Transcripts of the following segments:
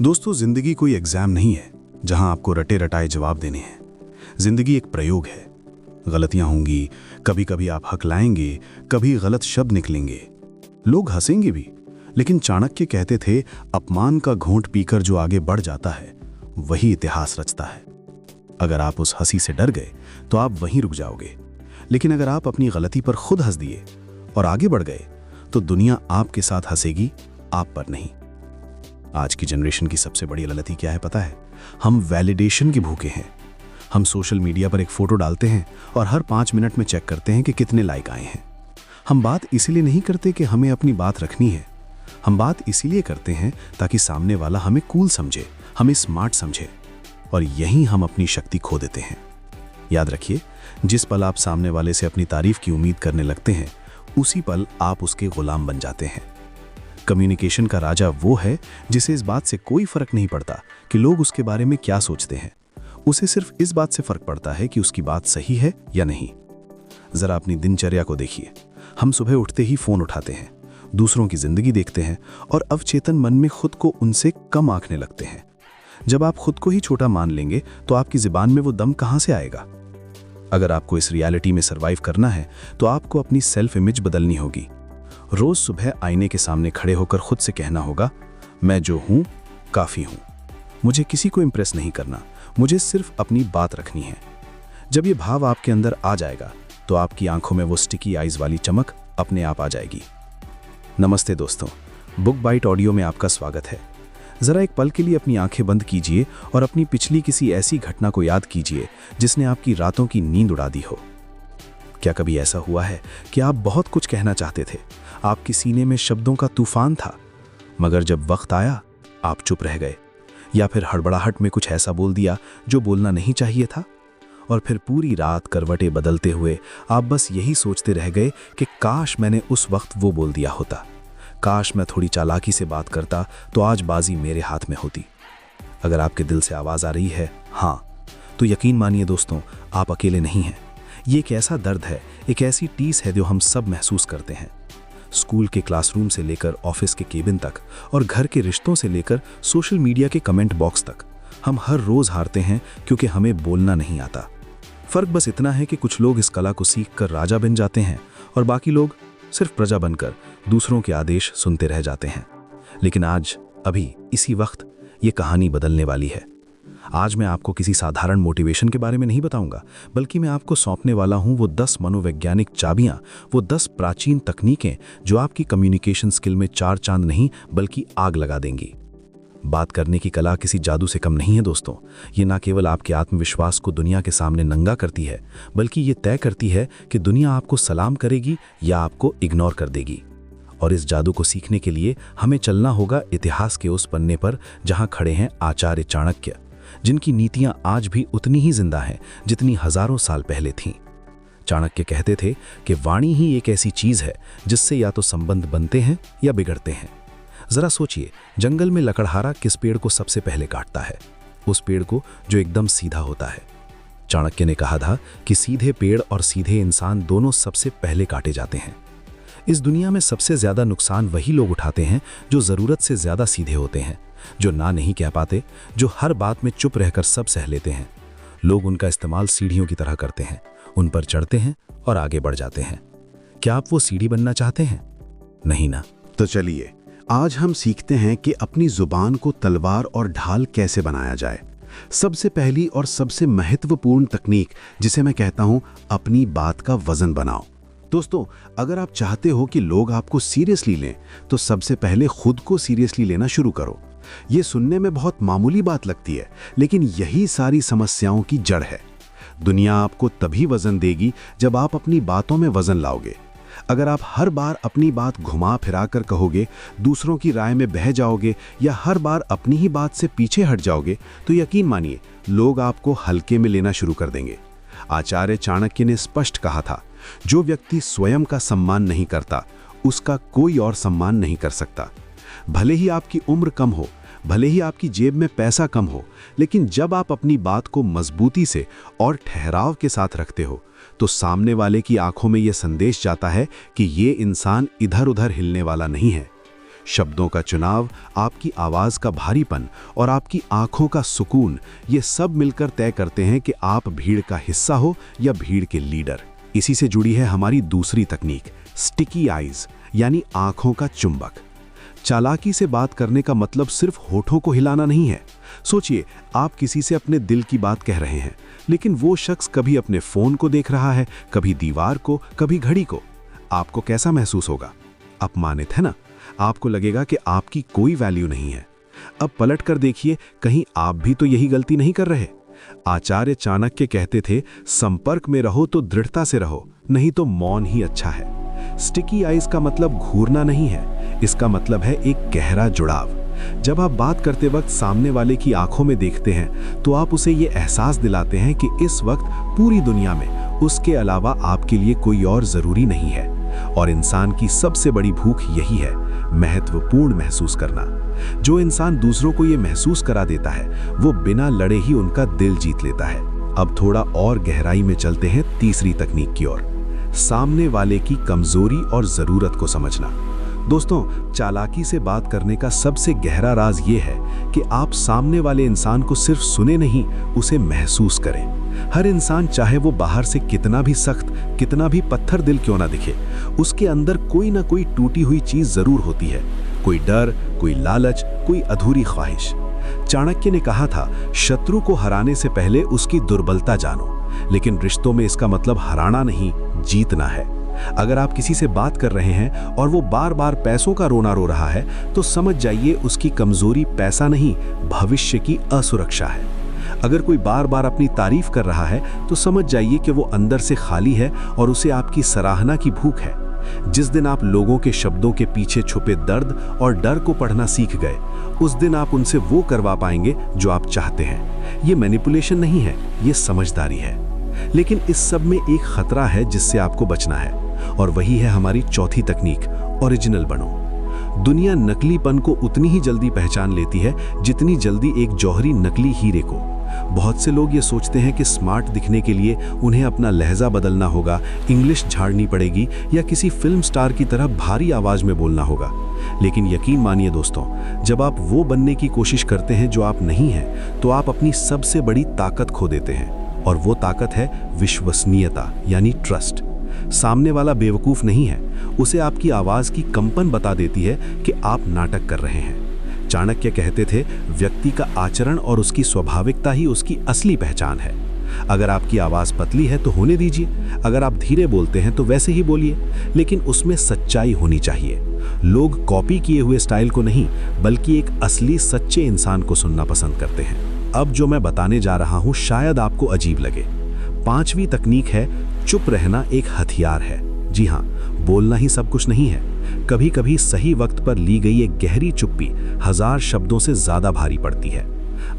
दोस्तों, जिंदगी कोई एग्जाम नहीं है जहां आपको रटे रटाए जवाब देने हैं। जिंदगी एक प्रयोग है। गलतियां होंगी, कभी कभी आप हकलाएंगे, कभी गलत शब्द निकलेंगे, लोग हंसेंगे भी। लेकिन चाणक्य कहते थे, अपमान का घूंट पीकर जो आगे बढ़ जाता है वही इतिहास रचता है। अगर आप उस हंसी से डर गए तो आप वहीं रुक जाओगे, लेकिन अगर आप अपनी गलती पर खुद हंस दिए और आगे बढ़ गए तो दुनिया आपके साथ हंसेगी, आप पर नहीं। आज की जनरेशन की सबसे बड़ी गलती क्या है पता है? हम वैलिडेशन के भूखे हैं। हम सोशल मीडिया पर एक फोटो डालते हैं और हर 5 मिनट में चेक करते हैं कि कितने लाइक आए हैं। हम बात इसीलिए नहीं करते कि हमें अपनी बात रखनी है, हम बात इसीलिए करते हैं ताकि सामने वाला हमें कूल समझे, हमें स्मार्ट समझे, और यहीं हम अपनी शक्ति खो देते हैं। याद रखिए, जिस पल आप सामने वाले से अपनी तारीफ की उम्मीद करने लगते हैं, उसी पल आप उसके गुलाम बन जाते हैं। कम्युनिकेशन का राजा वो है जिसे इस बात से कोई फर्क नहीं पड़ता कि लोग उसके बारे में क्या सोचते हैं। उसे सिर्फ इस बात से फर्क पड़ता है कि उसकी बात सही है या नहीं। जरा अपनी दिनचर्या को देखिए। हम सुबह उठते ही फोन उठाते हैं, दूसरों की जिंदगी देखते हैं और अवचेतन मन में खुद को उनसे कम आंकने लगते हैं। जब आप खुद को ही छोटा मान लेंगे तो आपकी जुबान में वो दम कहां से आएगा? अगर आपको इस रियलिटी में सरवाइव करना है तो आपको अपनी सेल्फ इमेज बदलनी होगी। रोज सुबह आईने के सामने खड़े होकर खुद से कहना होगा, मैं जो हूं काफी हूं, मुझे किसी को इंप्रेस नहीं करना, मुझे सिर्फ अपनी बात रखनी है। जब ये भाव आपके अंदर आ जाएगा तो आपकी आंखों में वो स्टिकी आइज वाली चमक अपने आप आ जाएगी। नमस्ते दोस्तों, बुक बाइट ऑडियो में आपका स्वागत है। जरा एक पल के लिए अपनी आंखें बंद कीजिए और अपनी पिछली किसी ऐसी घटना को याद कीजिए जिसने आपकी रातों की नींद उड़ा दी हो। क्या कभी ऐसा हुआ है कि आप बहुत कुछ कहना चाहते थे, आपके सीने में शब्दों का तूफान था, मगर जब वक्त आया आप चुप रह गए, या फिर हड़बड़ाहट में कुछ ऐसा बोल दिया जो बोलना नहीं चाहिए था? और फिर पूरी रात करवटें बदलते हुए आप बस यही सोचते रह गए कि काश मैंने उस वक्त वो बोल दिया होता, काश मैं थोड़ी चालाकी से बात करता तो आज बाजी मेरे हाथ में होती। अगर आपके दिल से आवाज़ आ रही है हाँ, तो यकीन मानिए दोस्तों, आप अकेले नहीं हैं। ये एक ऐसा दर्द है, एक ऐसी टीस है जो हम सब महसूस करते हैं। स्कूल के क्लासरूम से लेकर ऑफिस के केबिन तक और घर के रिश्तों से लेकर सोशल मीडिया के कमेंट बॉक्स तक, हम हर रोज़ हारते हैं क्योंकि हमें बोलना नहीं आता। फ़र्क बस इतना है कि कुछ लोग इस कला को सीख कर राजा बन जाते हैं और बाकी लोग सिर्फ प्रजा बनकर दूसरों के आदेश सुनते रह जाते हैं। लेकिन आज, अभी, इसी वक्त ये कहानी बदलने वाली है। आज मैं आपको किसी साधारण मोटिवेशन के बारे में नहीं बताऊंगा, बल्कि मैं आपको सौंपने वाला हूं वो 10 मनोवैज्ञानिक चाबियां, वो 10 प्राचीन तकनीकें जो आपकी कम्युनिकेशन स्किल में 4 चांद नहीं बल्कि आग लगा देंगी। बात करने की कला किसी जादू से कम नहीं है दोस्तों। ये ना केवल आपके आत्मविश्वास को दुनिया के सामने नंगा करती है, बल्कि ये तय करती है कि दुनिया आपको सलाम करेगी या आपको इग्नोर कर देगी। और इस जादू को सीखने के लिए हमें चलना होगा इतिहास के उस पन्ने पर जहां खड़े हैं आचार्य चाणक्य, जिनकी नीतियां आज भी उतनी ही जिंदा हैं जितनी हजारों साल पहले थीं। चाणक्य कहते थे कि वाणी ही एक ऐसी चीज है जिससे या तो संबंध बनते हैं या बिगड़ते हैं। जरा सोचिए, जंगल में लकड़हारा किस पेड़ को सबसे पहले काटता है? उस पेड़ को जो एकदम सीधा होता है। चाणक्य ने कहा था कि सीधे पेड़ और सीधे इंसान दोनों सबसे पहले काटे जाते हैं। इस दुनिया में सबसे ज्यादा नुकसान वही लोग उठाते हैं जो जरूरत से ज्यादा सीधे होते हैं, जो ना नहीं कह पाते, जो हर बात में चुप रहकर सब सह लेते हैं। लोग उनका इस्तेमाल सीढ़ियों की तरह करते हैं, उन पर चढ़ते हैं और आगे बढ़ जाते हैं। क्या आप वो सीढ़ी बनना चाहते हैं? नहीं ना? तो चलिए, आज हम सीखते हैं कि अपनी जुबान को तलवार और ढाल कैसे बनाया जाए। सबसे पहली और सबसे महत्वपूर्ण तकनीक, जिसे मैं कहता हूं अपनी बात का वजन बनाओ। दोस्तों, अगर आप चाहते हो कि लोग आपको सीरियसली लें, तो सबसे पहले खुद को सीरियसली लेना शुरू करो। ये सुनने में बहुत मामूली बात लगती है, लेकिन यही सारी समस्याओं की जड़ है। दुनिया आपको तभी वजन देगी जब आप अपनी बातों में वजन लाओगे। अगर आप हर बार अपनी बात घुमा फिरा कर कहोगे, दूसरों की राय में बह जाओगे या हर बार अपनी ही बात से पीछे हट जाओगे, तो यकीन मानिए लोग आपको हल्के में लेना शुरू कर देंगे। आचार्य चाणक्य ने स्पष्ट कहा था, जो व्यक्ति स्वयं का सम्मान नहीं करता, उसका कोई और सम्मान नहीं कर सकता। भले ही आपकी उम्र कम हो, भले ही आपकी जेब में पैसा कम हो, लेकिन जब आप अपनी बात को मजबूती से और ठहराव के साथ रखते हो, तो सामने वाले की आंखों में यह संदेश जाता है कि ये इंसान इधर उधर हिलने वाला नहीं है। शब्दों का चुनाव, आपकी आवाज़ का भारीपन और आपकी आंखों का सुकून, ये सब मिलकर तय करते हैं कि आप भीड़ का हिस्सा हो या भीड़ के लीडर। इसी से जुड़ी है हमारी दूसरी तकनीक, स्टिकी आइज, यानी आंखों का चुंबक। चालाकी से बात करने का मतलब सिर्फ होठों को हिलाना नहीं है। सोचिए, आप किसी से अपने दिल की बात कह रहे हैं, लेकिन वो शख्स कभी अपने फ़ोन को देख रहा है, कभी दीवार को, कभी घड़ी को। आपको कैसा महसूस होगा? अपमानित, है ना? आपको लगेगा कि आपकी कोई वैल्यू नहीं है। अब पलट कर देखिए, कहीं आप भी तो यही गलती नहीं कर रहे? आचार्य चाणक्य कहते थे, संपर्क में रहो तो दृढ़ता से रहो, नहीं तो मौन ही अच्छा है। स्टिकी आइज का मतलब घूरना नहीं है, इसका मतलब है एक गहरा जुड़ाव। जब आप बात करते वक्त सामने वाले की आंखों में देखते हैं, तो आप उसे ये एहसास दिलाते हैं कि इस वक्त पूरी दुनिया में उसके अलावा आपके लिए कोई और जरूरी नहीं है। और इंसान की सबसे बड़ी भूख यही है, महत्वपूर्ण महसूस करना। जो इंसान दूसरों को ये महसूस करा देता है, वो बिना लड़े ही उनका दिल जीत लेता है। अब थोड़ा और गहराई में चलते हैं तीसरी तकनीक की ओर, सामने वाले की कमजोरी और जरूरत को समझना। दोस्तों, चालाकी से बात करने का सबसे गहरा राज ये है कि आप सामने वाले इंसान को सिर्फ सुने नहीं, उसे महसूस करें। हर इंसान, चाहे वो बाहर से कितना भी सख्त, कितना भी पत्थर दिल क्यों ना दिखे, उसके अंदर कोई ना कोई टूटी हुई चीज जरूर होती है। कोई डर, कोई लालच, कोई अधूरी ख्वाहिश। चाणक्य ने कहा था, शत्रु को हराने से पहले उसकी दुर्बलता जानो। लेकिन रिश्तों में इसका मतलब हराना नहीं, जीतना है। अगर आप किसी से बात कर रहे हैं और वो बार बार पैसों का रोना रो रहा है, तो समझ जाइए उसकी कमजोरी पैसा नहीं, भविष्य की असुरक्षा है। अगर कोई बार बार अपनी तारीफ कर रहा है, तो समझ जाइए कि वो अंदर से खाली है और उसे आपकी सराहना की भूख है। जिस दिन आप लोगों के शब्दों के पीछे छुपे दर्द और डर को पढ़ना सीख गए, उस दिन आप उनसे वो करवा पाएंगे जो आप चाहते हैं। ये मैनिपुलेशन नहीं है, ये समझदारी है। लेकिन इस सब में एक खतरा है जिससे आपको बचना है, और वही है हमारी चौथी तकनीक, ओरिजिनल बनो। दुनिया नकलीपन को उतनी ही जल्दी पहचान लेती है जितनी जल्दी एक जौहरी नकली हीरे को। बहुत से लोग ये सोचते हैं कि स्मार्ट दिखने के लिए उन्हें अपना लहजा बदलना होगा, इंग्लिश झाड़नी पड़ेगी या किसी फिल्म स्टार की तरह भारी आवाज में बोलना होगा। लेकिन यकीन मानिए दोस्तों, जब आप वो बनने की कोशिश करते हैं जो आप नहीं हैं, तो आप अपनी सबसे बड़ी ताकत खो देते हैं। और वो ताकत है विश्वसनीयता, यानी ट्रस्ट। सामने वाला बेवकूफ नहीं है, उसे आपकी आवाज की कंपन बता देती है कि आप नाटक कर रहे हैं। चाणक्य कहते थे, व्यक्ति का आचरण और उसकी स्वाभाविकता ही उसकी असली पहचान है। अगर आपकी आवाज पतली है तो होने दीजिए, अगर आप धीरे बोलते हैं तो वैसे ही बोलिए, लेकिन उसमें सच्चाई होनी चाहिए। लोग कॉपी किए हुए स्टाइल को नहीं, बल्कि एक असली सच्चे इंसान को सुनना पसंद करते हैं। अब जो मैं बताने जा रहा हूं शायद आपको अजीब लगे। पांचवी तकनीक है, चुप रहना एक हथियार है। जी हाँ, बोलना ही सब कुछ नहीं है। कभी कभी सही वक्त पर ली गई एक गहरी चुप्पी 1000 शब्दों से ज्यादा भारी पड़ती है।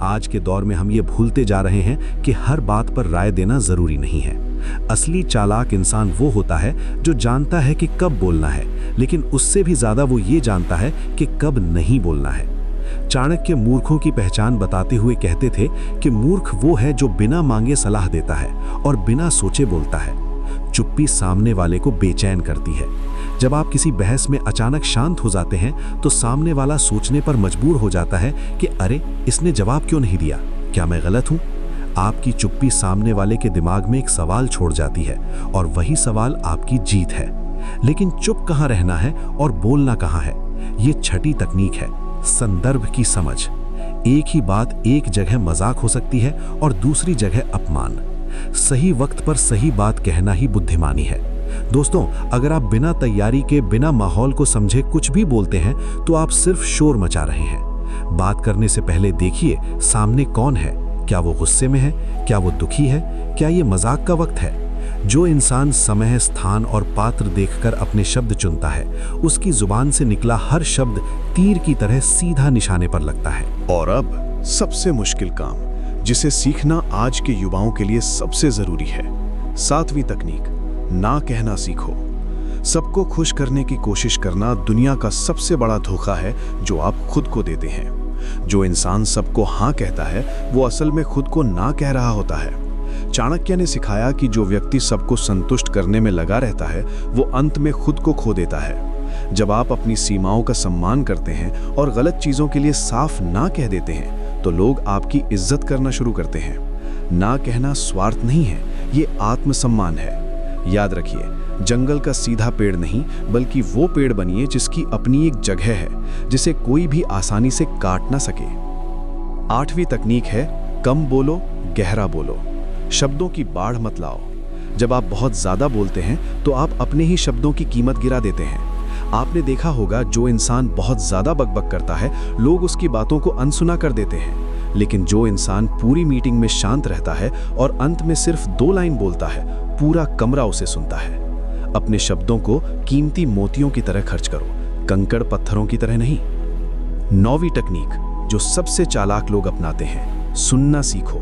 आज के दौर में हम ये भूलते जा रहे हैं कि हर बात पर राय देना जरूरी नहीं है। असली चालाक इंसान वो होता है जो जानता है कि कब बोलना है, लेकिन उससे भी ज्यादा वो ये जानता है कि कब नहीं बोलना है। चाणक्य मूर्खों की पहचान बताते हुए कहते थे कि मूर्ख वो है जो बिना मांगे सलाह देता है और बिना सोचे बोलता है। चुप्पी सामने वाले को बेचैन करती है। जब आप किसी बहस में अचानक शांत हो जाते हैं, तो सामने वाला सोचने पर मजबूर हो जाता है कि अरे, इसने जवाब क्यों नहीं दिया, क्या मैं गलत हूं? आपकी चुप्पी सामने वाले के दिमाग में एक सवाल छोड़ जाती है, और वही सवाल आपकी जीत है। लेकिन चुप कहां रहना है और बोलना कहां है, ये छठी तकनीक है, संदर्भ की समझ। एक ही बात एक जगह मजाक हो सकती है और दूसरी जगह अपमान। सही वक्त पर सही बात कहना ही बुद्धिमानी है। दोस्तों, अगर आप बिना तैयारी के, बिना माहौल को समझे कुछ भी बोलते हैं, तो आप सिर्फ शोर मचा रहे हैं। बात करने से पहले देखिए सामने कौन है, क्या वो गुस्से में है, क्या वो दुखी है, क्या ये मजाक का वक्त है। जो इंसान समय, स्थान और पात्र देखकर अपने शब्द चुनता है, उसकी जुबान से निकला हर शब्द तीर की तरह सीधा निशाने पर लगता है। और अब सबसे मुश्किल काम, जिसे सीखना आज के युवाओं के लिए सबसे जरूरी है, 7वीं तकनीक, ना कहना सीखो। सबको खुश करने की कोशिश करना दुनिया का सबसे बड़ा धोखा है जो आप खुद को देते हैं। जो इंसान सबको हाँ कहता है, वो असल में खुद को ना कह रहा होता है। चाणक्य ने सिखाया कि जो व्यक्ति सबको संतुष्ट करने में लगा रहता है, वो अंत में खुद को खो देता है। जब आप अपनी सीमाओं का सम्मान करते हैं और गलत चीज़ों के लिए साफ ना कह देते हैं तो लोग आपकी इज्जत करना शुरू करते हैं। ना कहना स्वार्थ नहीं है, ये आत्मसम्मान है। याद रखिए, जंगल का सीधा पेड़ नहीं बल्कि वो पेड़ बनिए जिसकी अपनी एक जगह है, जिसे कोई भी आसानी से काट ना सके। 8वीं तकनीक है कम बोलो, गहरा बोलो। शब्दों की बाढ़ मत लाओ। जब आप बहुत ज़्यादा बोलते हैं तो आप अपने ही शब्दों की कीमत गिरा देते हैं। आपने देखा होगा, जो इंसान बहुत ज़्यादा बकबक करता है, लोग उसकी बातों को अनसुना कर देते हैं। लेकिन जो इंसान पूरी मीटिंग में शांत रहता है और अंत में सिर्फ 2 लाइन बोलता है, पूरा कमरा उसे सुनता है। अपने शब्दों को कीमती मोतियों की तरह खर्च करो, कंकड़ पत्थरों की तरह नहीं। 9वीं तकनीक, जो सबसे चालाक लोग अपनाते हैं, सुनना सीखो,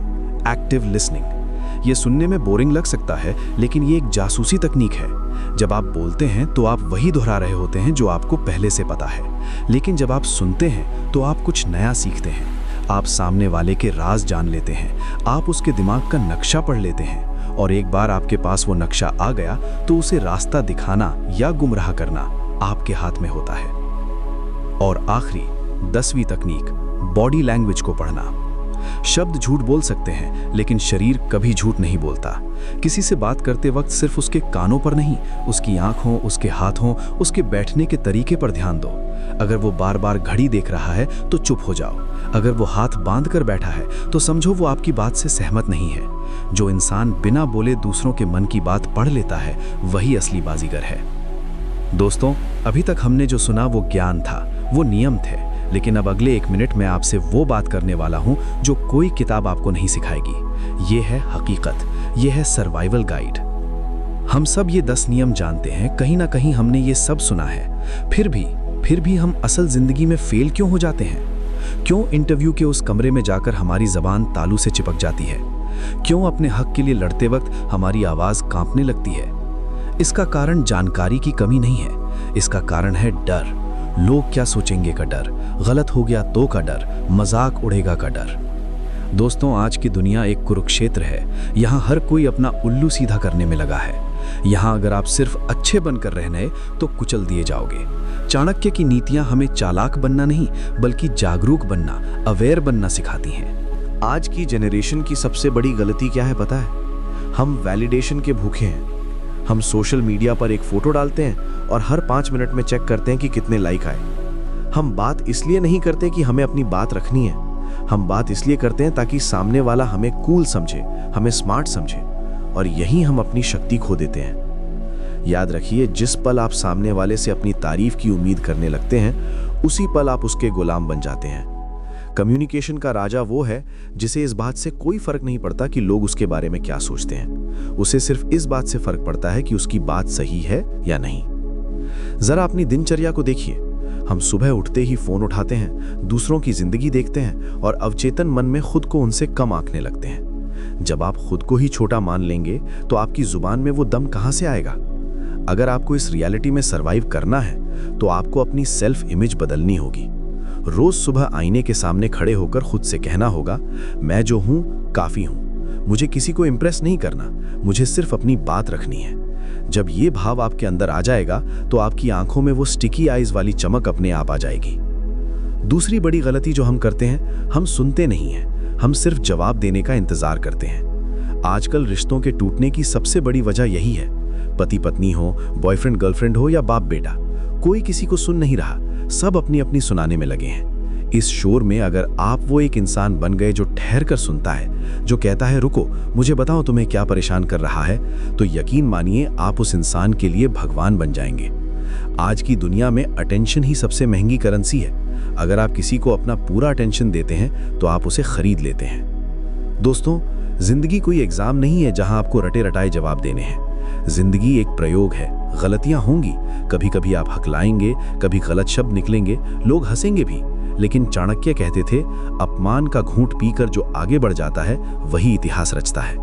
एक्टिव लिसनिंग। ये सुनने में बोरिंग लग सकता है, लेकिन ये एक जासूसी तकनीक है। जब आप बोलते हैं तो आप वही दोहरा रहे होते हैं जो आपको पहले से पता है, लेकिन जब आप सुनते हैं तो आप कुछ नया सीखते हैं। आप सामने वाले के राज जान लेते हैं, आप उसके दिमाग का नक्शा पढ़ लेते हैं, और एक बार आपके पास वो नक्शा आ गया तो उसे रास्ता दिखाना या गुमराह करना आपके हाथ में होता है। और आखिरी 10वीं तकनीक, बॉडी लैंग्वेज को पढ़ना। शब्द झूठ बोल सकते हैं, लेकिन शरीर कभी झूठ नहीं बोलता। किसी से बात करते वक्त सिर्फ उसके कानों पर नहीं, उसकी आंखों, उसके हाथों, उसके बैठने के तरीके पर ध्यान दो। अगर वो बार बार घड़ी देख रहा है तो चुप हो जाओ। अगर वो हाथ बांध कर बैठा है तो समझो वो आपकी बात से सहमत नहीं है। जो इंसान बिना बोले दूसरों के मन की बात पढ़ लेता है, वही असली बाजीगर है। दोस्तों, अभी तक हमने जो सुना वो ज्ञान था, वो नियम थे, लेकिन अब अगले 1 मिनट में आपसे वो बात करने वाला हूं जो कोई किताब आपको नहीं सिखाएगी। ये है हकीकत, ये है सर्वाइवल गाइड। हम सब ये 10 नियम जानते हैं, कहीं ना कहीं हमने ये सब सुना है। फिर भी हम असल जिंदगी में फेल क्यों हो जाते हैं? क्यों इंटरव्यू के उस कमरे में जाकर हमारी जबान तालू से चिपक जाती है? क्यों अपने हक के लिए लड़ते वक्त हमारी आवाज कांपने लगती है? इसका कारण जानकारी की कमी नहीं है, इसका कारण है डर। लोग क्या सोचेंगे का डर, गलत हो गया तो का डर, मजाक उड़ेगा का डर। दोस्तों, आज की दुनिया एक कुरुक्षेत्र है। यहाँ हर कोई अपना उल्लू सीधा करने में लगा है। यहाँ अगर आप सिर्फ अच्छे बनकर रहने तो कुचल दिए जाओगे। चाणक्य की नीतियाँ हमें चालाक बनना नहीं बल्कि जागरूक बनना, अवेयर बनना सिखाती हैं। आज की जनरेशन की सबसे बड़ी गलती क्या है पता है? हम वैलिडेशन के भूखे हैं। हम सोशल मीडिया पर एक फोटो डालते हैं और हर 5 मिनट में चेक करते हैं कि कितने लाइक आए। हम बात इसलिए नहीं करते कि हमें अपनी बात रखनी है, हम बात इसलिए करते हैं ताकि सामने वाला हमें कूल समझे, हमें स्मार्ट समझे, और यहीं हम अपनी शक्ति खो देते हैं। याद रखिए, जिस पल आप सामने वाले से अपनी तारीफ की उम्मीद करने लगते हैं, उसी पल आप उसके गुलाम बन जाते हैं। कम्युनिकेशन का राजा वो है जिसे इस बात से कोई फर्क नहीं पड़ता कि लोग उसके बारे में क्या सोचते हैं। उसे सिर्फ इस बात से फर्क पड़ता है कि उसकी बात सही है या नहीं। जरा अपनी दिनचर्या को देखिए। हम सुबह उठते ही फोन उठाते हैं, दूसरों की जिंदगी देखते हैं और अवचेतन मन में खुद को उनसे कम आंकने लगते हैं। जब आप खुद को ही छोटा मान लेंगे तो आपकी जुबान में वो दम कहां से आएगा? अगर आपको इस रियलिटी में सरवाइव करना है तो आपको अपनी सेल्फ इमेज बदलनी होगी। रोज सुबह आईने के सामने खड़े होकर खुद से कहना होगा, मैं जो हूं काफी हूं, मुझे किसी को इंप्रेस नहीं करना, मुझे सिर्फ अपनी बात रखनी है। जब ये भाव आपके अंदर आ जाएगा तो आपकी आंखों में वो स्टिकी आईज वाली चमक अपने आप आ जाएगी। दूसरी बड़ी गलती जो हम करते हैं, हम सुनते नहीं हैं, हम सिर्फ जवाब देने का इंतजार करते हैं। आजकल रिश्तों के टूटने की सबसे बड़ी वजह यही है। पति पत्नी हो, बॉयफ्रेंड गर्लफ्रेंड हो या बाप बेटा, कोई किसी को सुन नहीं रहा, सब अपनी अपनी सुनाने में लगे हैं। इस शोर में अगर आप वो एक इंसान बन गए जो ठहर कर सुनता है, जो कहता है रुको मुझे बताओ तुम्हें क्या परेशान कर रहा है, तो यकीन मानिए आप उस इंसान के लिए भगवान बन जाएंगे। आज की दुनिया में अटेंशन ही सबसे महंगी करेंसी है। अगर आप किसी को अपना पूरा अटेंशन देते हैं तो आप उसे खरीद लेते हैं। दोस्तों, जिंदगी कोई एग्जाम नहीं है जहां आपको रटे रटाए जवाब देने हैं। जिंदगी एक प्रयोग है। गलतियां होंगी, कभी कभी आप हकलाएंगे, कभी गलत शब्द निकलेंगे, लोग हंसेंगे भी, लेकिन चाणक्य कहते थे, अपमान का घूंट पीकर जो आगे बढ़ जाता है वही इतिहास रचता है।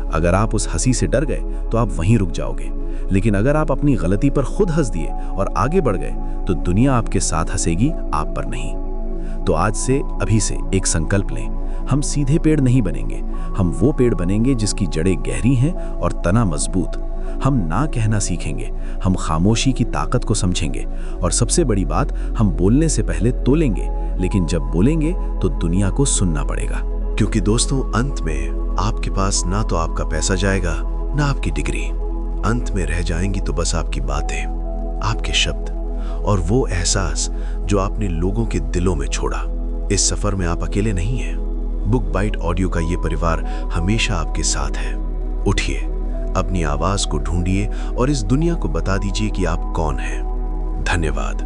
अगर आप उस हंसी से डर गए तो आप वहीं रुक जाओगे, लेकिन अगर आप अपनी गलती पर खुद हंस दिए और आगे बढ़ गए तो दुनिया आपके साथ हंसेगी, आप पर नहीं। तो आज से, अभी से एक संकल्प लें, हम सीधे पेड़ नहीं बनेंगे, हम वो पेड़ बनेंगे जिसकी जड़ें गहरी हैं और तना मजबूत। हम ना कहना सीखेंगे, हम खामोशी की ताकत को समझेंगे और सबसे बड़ी बात, हम बोलने से पहले तोलेंगे, लेकिन जब बोलेंगे तो दुनिया को सुनना पड़ेगा। क्योंकि दोस्तों, अंत में आपके पास ना तो आपका पैसा जाएगा, ना आपकी डिग्री। अंत में रह जाएंगी तो बस आपकी बातें, आपके शब्द और वो एहसास जो आपने लोगों के दिलों में छोड़ा। इस सफर में आप अकेले नहीं हैं। बुक बाइट ऑडियो का ये परिवार हमेशा आपके साथ है। उठिए, अपनी आवाज को ढूंढिए और इस दुनिया को बता दीजिए कि आप कौन हैं। धन्यवाद।